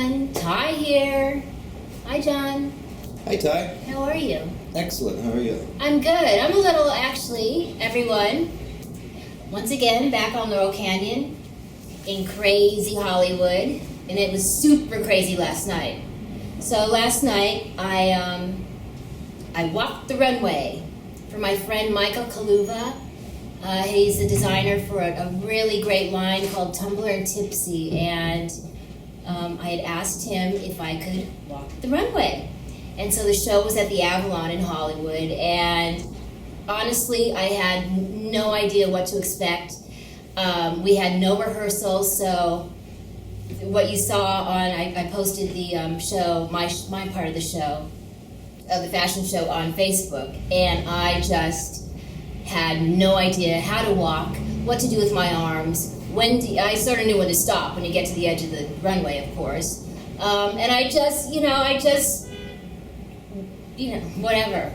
everyone, Tai here. Hi John. Hi Ty. How are you? Excellent. How are you? I'm good. I'm a little, actually, everyone. Once again, back on Laurel Canyon in crazy Hollywood, and it was super crazy last night. So last night, I walked the runway for my friend Michael Kaluva. He's the designer for a really great line called Tumbler and Tipsy, and I had asked him if I could walk the runway. And so the show was at the Avalon in Hollywood, and honestly, I had no idea what to expect. We had no rehearsal, so what you saw on, I posted the show, my part of the show, the fashion show on Facebook, and I just had no idea how to walk, what to do with my arms. I sort of knew when to stop when you get to the edge of the runway, of course. And I just, whatever,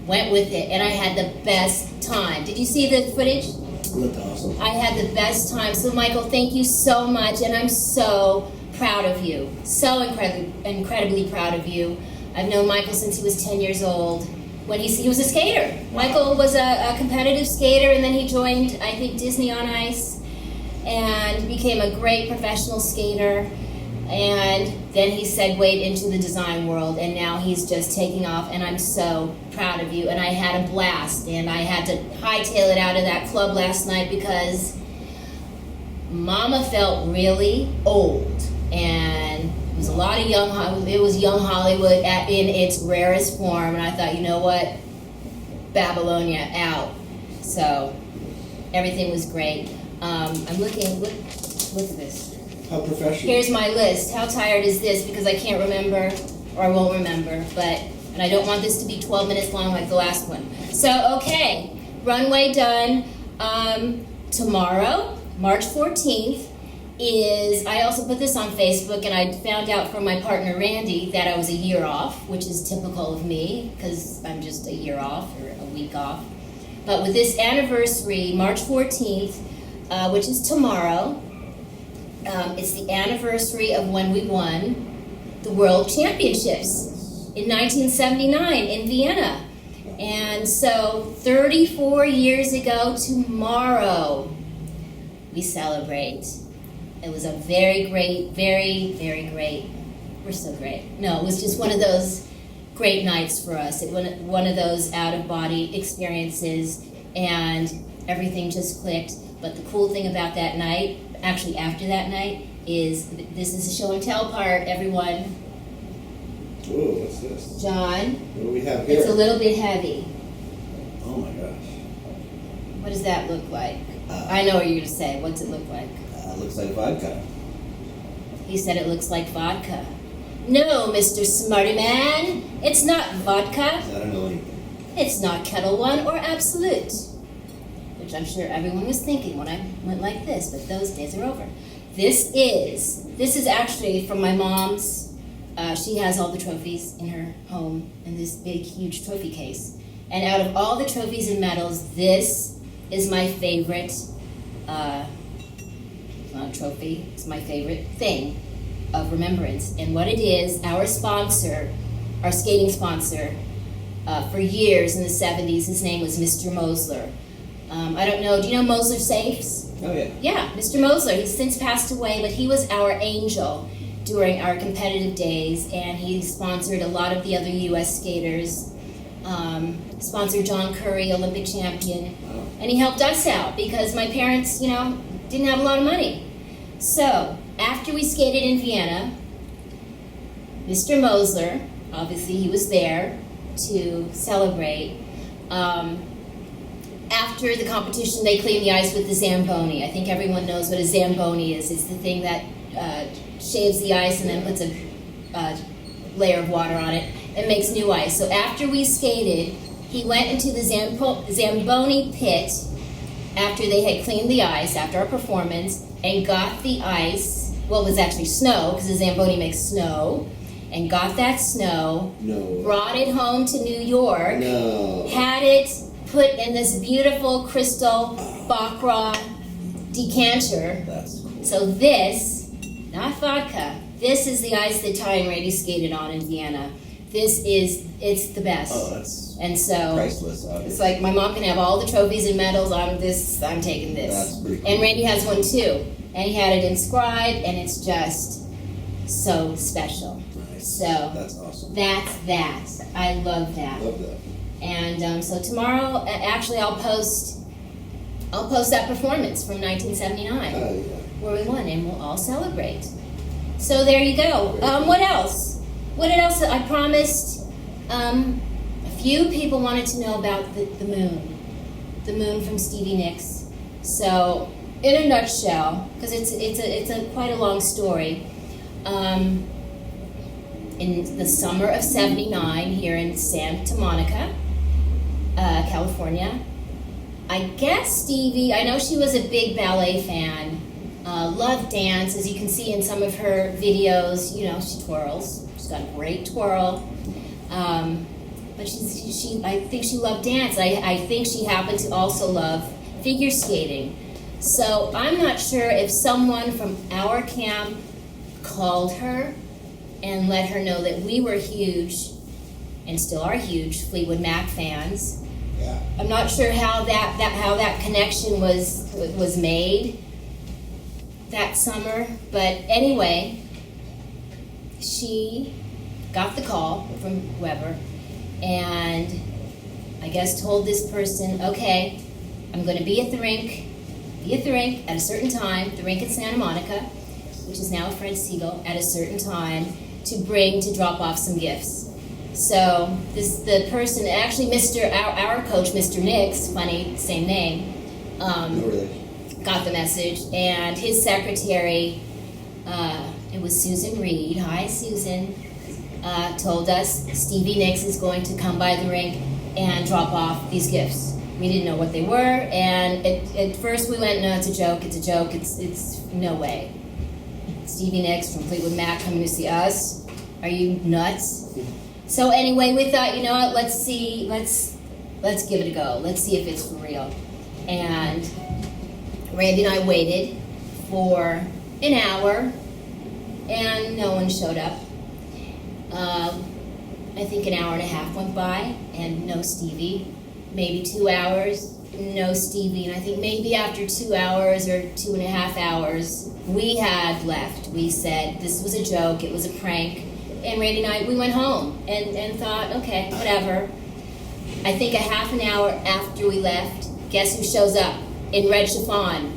went with it, and I had the best time. Did you see the footage? It looked awesome. I had the best time. So Michael, thank you so much, and I'm so proud of you. So incredibly proud of you. I've known Michael since he was 10 years old. When he was a skater. Michael was a competitive skater, and then he joined, I think, Disney on Ice, and became a great professional skater. And then he segued into the design world, and now he's just taking off, and I'm so proud of you. And I had a blast, and I had to hightail it out of that club last night because Mama felt really old, and it was a lot of young Hollywood in its rarest form, and I thought, you know what, Babilonia out. So everything was great. I'm looking. Look at this. How professional. Here's my list. How tired is this? Because I can't remember, or I won't remember. And I don't want this to be 12 minutes long like the last one. So okay, runway done. Tomorrow, March 14th. I also put this on Facebook, and I found out from my partner Randy that I was a year off, which is typical of me because I'm just a year off or a week off. But with this anniversary, March 14th, which is tomorrow, it's the anniversary of when we won the World Championships in 1979 in Vienna. And so 34 years ago tomorrow, we celebrate. It was a very great, very, very great, we're so great. No, it was just one of those great nights for us. It was one of those out-of-body experiences, and everything just clicked. But the cool thing about that night, actually after that night, is this is the show and tell part, everyone. Whoa, what's this? John. What do we have here? It's a little bit heavy. Oh my gosh. What does that look like? I know what you're going to say. What's it look like? Looks like vodka. He said it looks like vodka. No, Mr. Smarty Man, it's not vodka. I don't know anything. It's not Kettle One or Absolute, which I'm sure everyone was thinking when I went like this, but those days are over. This is actually from my mom's. She has all the trophies in her home in this big, huge trophy case. And out of all the trophies and medals, this is my favorite trophy. It's my favorite thing of remembrance. And what it is, our sponsor, our skating sponsor, for years in the 70s, his name was Mr. Mosler. I don't know, do you know Mosler Safes? Oh yeah. Yeah, Mr. Mosler. He's since passed away, but he was our angel during our competitive days, and he sponsored a lot of the other U.S. skaters. Sponsored John Curry, Olympic champion, and he helped us out because my parents, didn't have a lot of money. So after we skated in Vienna, Mr. Mosler, obviously he was there to celebrate. After the competition, they cleaned the ice with the Zamboni. I think everyone knows what a Zamboni is. It's the thing that shaves the ice and then puts a layer of water on it and makes new ice. So after we skated, he went into the Zamboni pit after they had cleaned the ice, after our performance, and got the ice, well, it was actually snow, because the Zamboni makes snow, and got that snow, brought it home to New York, had it put in this beautiful crystal Baccarat decanter. That's cool. So this, not vodka, This is the ice that Ty and Randy skated on in Vienna. It's the best. Oh, that's And so priceless. Obviously. it's like my mom can have all the trophies and medals. I'm taking this. That's pretty cool. And Randy has one too. And he had it inscribed, and it's just so special. Nice. So That's awesome. that's that. I love that. Love that. And so tomorrow, actually, I'll post that performance from 1979 Yeah. where we won, and we'll all celebrate. So there you go. What else? What else? I promised. A few people wanted to know about the moon from Stevie Nicks. So, in a nutshell, because it's a quite a long story. In the summer of '79, here in Santa Monica, California, I guess Stevie. I know she was a big ballet fan. Loved dance, as you can see in some of her videos. You know, she twirls. She's got a great twirl. But I think she loved dance. I think she happened to also love figure skating. So I'm not sure if someone from our camp called her and let her know that we were huge, and still are huge, Fleetwood Mac fans. Yeah. I'm not sure how that connection was made that summer, but anyway, she got the call from whoever, and I guess told this person, okay, I'm going to be at the rink at a certain time, the rink in Santa Monica, which is now Fred Siegel, at a certain time to drop off some gifts. So the person, actually our coach, Mr. Nicks, funny, same name, No relation. got the message, and his secretary, it was Susan Reed, hi Susan, told us Stevie Nicks is going to come by the rink and drop off these gifts. We didn't know what they were, and at first we went, no, it's a joke, it's no way. Stevie Nicks from Fleetwood Mac coming to see us? Are you nuts? So anyway, we thought, you know what, let's give it a go. Let's see if it's for real. And Randy and I waited for an hour, and no one showed up. I think an hour and a half went by, and no Stevie. Maybe 2 hours, no Stevie. And I think maybe after 2 hours or 2.5 hours, we had left. We said this was a joke, it was a prank. And Randy and I, we went home and thought, okay, whatever. I think a half an hour after we left, guess who shows up in red chiffon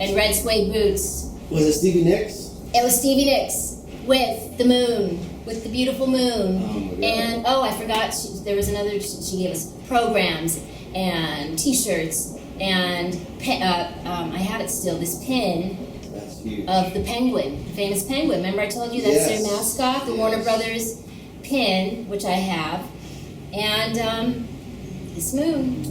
and red suede boots? Was it Stevie Nicks? It was Stevie Nicks with the moon, with the beautiful moon. Oh my God. And I forgot, there was another, she gave us programs and t-shirts and I have it still, this pin That's huge. of the penguin, famous penguin. Remember I told you that's Yes. their mascot, the Yes. Warner Brothers pin, which I have, and this moon.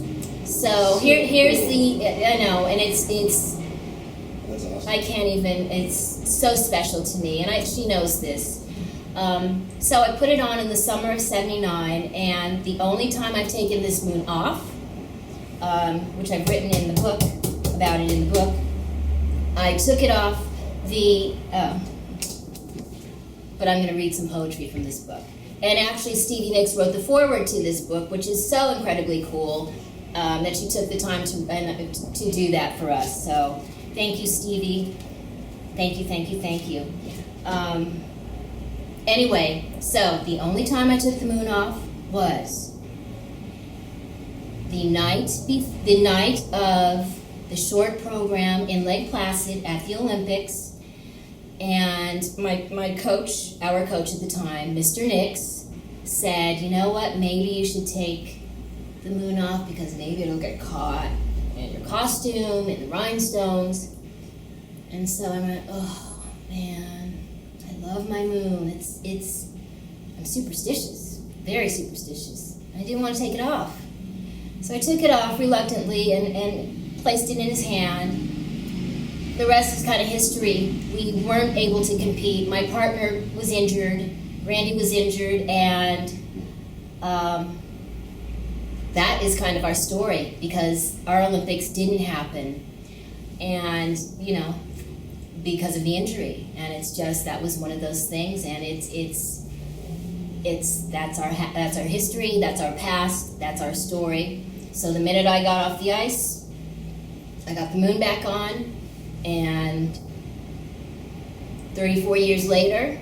So here's the, I know, and it's That's awesome. I can't even, it's so special to me, and she knows this. So I put it on in the summer of '79, and the only time I've taken this moon off, which I've written in the book, about it in the book, I took it off but I'm going to read some poetry from this book. And actually Stevie Nicks wrote the foreword to this book, which is so incredibly cool that she took the time to do that for us. So thank you, Stevie. Thank you, thank you, thank you. Anyway, so the only time I took the moon off was the night of the short program in Lake Placid at the Olympics. And my coach, our coach at the time, Mr. Nicks, said, you know what, maybe you should take the moon off because maybe it'll get caught in your costume, in the rhinestones. And so I went, oh man, I love my moon. I'm superstitious, very superstitious. I didn't want to take it off. So I took it off reluctantly and placed it in his hand. The rest is kind of history. We weren't able to compete. My partner was injured, Randy was injured, and that is kind of our story because our Olympics didn't happen. And, you know, because of the injury, and it's just that was one of those things, and that's our history, that's our past, that's our story. So the minute I got off the ice, I got the moon back on, and 33 years later,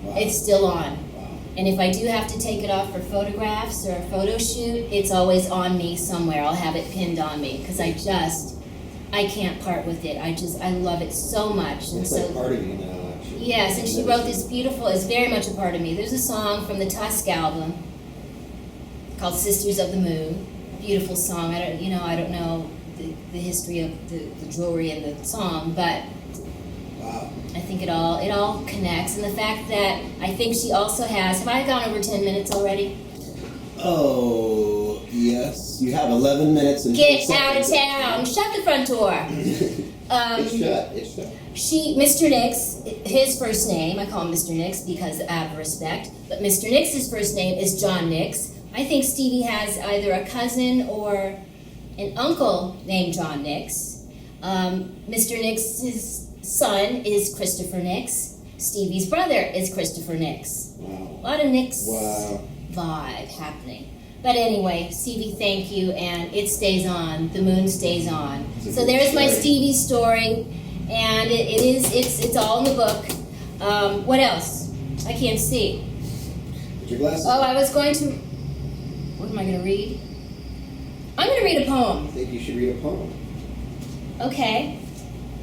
Wow. it's still on. Wow. And if I do have to take it off for photographs or a photo shoot, it's always on me somewhere. I'll have it pinned on me because I can't part with it. I love it so much. And It's so, like part of you now, actually. yes, and she wrote this beautiful, it's very much a part of me. There's a song from the Tusk album called Sisters of the Moon. Beautiful song. I don't know the history of the jewelry and the song, but Wow. I think it all connects. And the fact that I think she also have I gone over 10 minutes already? Oh, yes. You have 11 minutes and Get 12 out of seconds. town. Shut the front door. It's shut. It's shut. Mr. Nix, his first name, I call him Mr. Nix because out of respect, but Mr. Nix's first name is John Nix. I think Stevie has either a cousin or an uncle named John Nix. Mr. Nix's son is Christopher Nix. Stevie's brother is Christopher Nix. Wow. A lot of Nix Wow. vibe happening. But anyway, Stevie, thank you, and it stays on. The moon stays on. It's a So good there's my story. Stevie story, and it's all in the book. What else? I can't see. Put your glasses Oh, on. I was going to. What am I going to read? I'm going to read a I poem. think you should read a poem. Okay.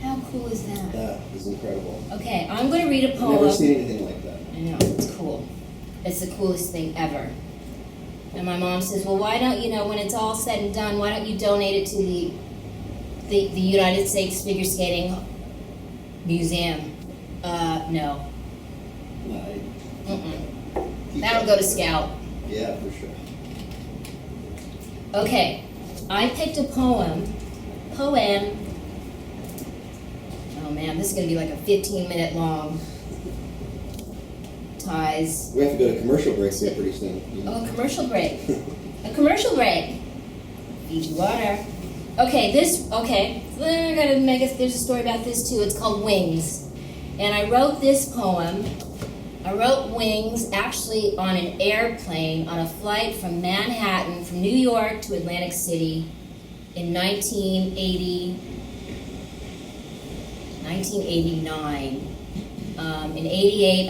How cool is that? That is incredible. Okay, I'm going to read a I've poem. never seen anything like that. I know, it's cool. It's the coolest thing ever. And my mom says, well, why don't when it's all said and done, why don't you donate it to the United States Figure Skating Museum? No. No, Mm-mm. keep That'll that. go to Scout. Yeah, for sure. Okay, I picked a poem. Oh man, this is going to be like a 15-minute long. Ties. We have to go to commercial breaks here pretty soon. Oh, a commercial break. A commercial break. Fiji water. Okay, I gotta there's a story about this too. It's called Wings. And I wrote this poem. I wrote Wings actually on an airplane on a flight from Manhattan, from New York to Atlantic City in 1989. In 88,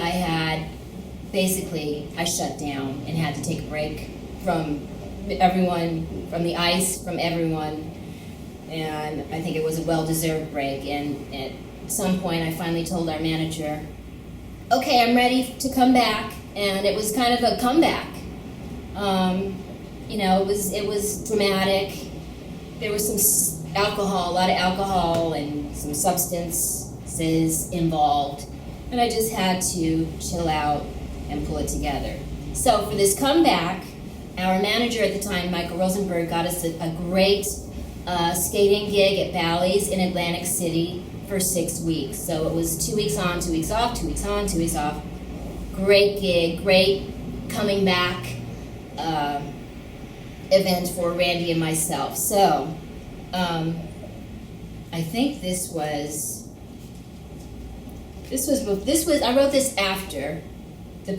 I shut down and had to take a break from everyone, from the ice, from everyone. And I think it was a well-deserved break. And at some point, I finally told our manager, okay, I'm ready to come back. And it was kind of a comeback. It was dramatic. There was some a lot of alcohol and some substances involved. And I just had to chill out and pull it together. So for this comeback, our manager at the time, Michael Rosenberg, got us a great skating gig at Bally's in Atlantic City for 6 weeks. So it was 2 weeks on, 2 weeks off, 2 weeks on, 2 weeks off. Great gig, great coming back event for Randy and myself. So I think this was I wrote this after the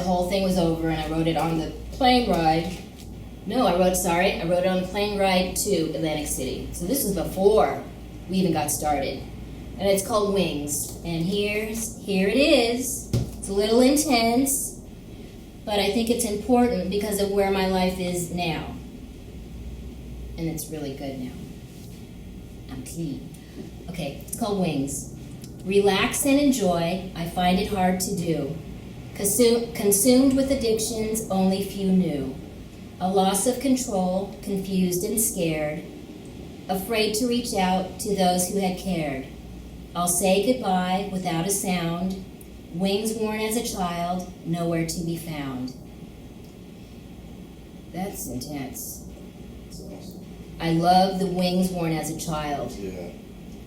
whole thing was over, and I wrote it on the plane ride. No, I wrote it on the plane ride to Atlantic City. So this was before we even got started. And it's called Wings. And here it is. It's a little intense, but I think it's important because of where my life is now. And it's really good now. I'm clean. Okay, it's called Wings. Relax and enjoy, I find it hard to do. Consumed with addictions only few knew. A loss of control, confused and scared. Afraid to reach out to those who had cared. I'll say goodbye without a sound. Wings worn as a child, nowhere to be found. That's intense. That's awesome. I love the wings worn as a child. Yeah.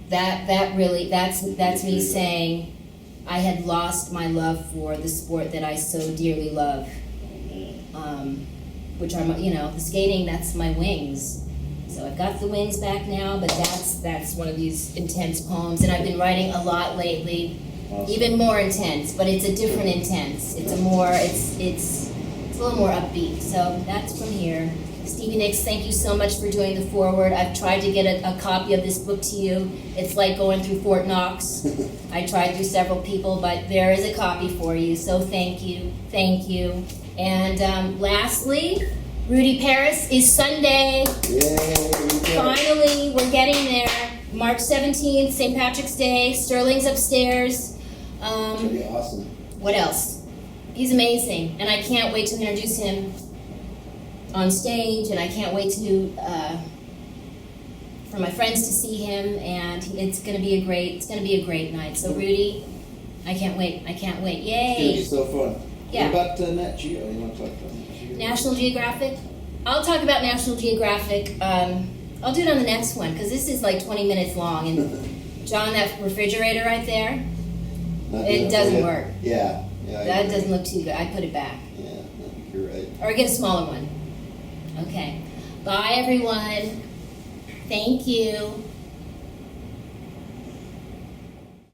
That really, that's me saying I had lost my love for the sport that I so dearly love, which are the skating. That's my wings. So So I've got the wings back now, but that's one of these intense poems, and I've been writing a lot lately, Awesome. even more intense, but it's a different intense. It's a little more upbeat. So that's from here. Stevie Nicks, thank you so much for doing the foreword. I've tried to get a copy of this book to you. It's like going through Fort Knox. I tried through several people, but there is a copy for you, so thank you. And lastly, Rudy Paris is Sunday. Yay! Finally, we're getting there. March 17th, St. Patrick's Day. Sterling's upstairs. Should be awesome. What else? He's amazing, and I can't wait to introduce him on stage, and I can't wait to for my friends to see him, and it's gonna be a great night. So Rudy, I can't wait. It's gonna be Yay! so fun. Yeah. What about Nat Geo? You want to talk about Nat Geo? National Geographic. I'll talk about National Geographic. I'll do it on the next one because this is like 20 minutes long. And John, that refrigerator right there, Not it enough, doesn't right? work. Yeah. I That agree. doesn't look too good. I'd put it back. Yeah, I think you're right. Or get a smaller one. Okay. Bye, everyone. Thank you.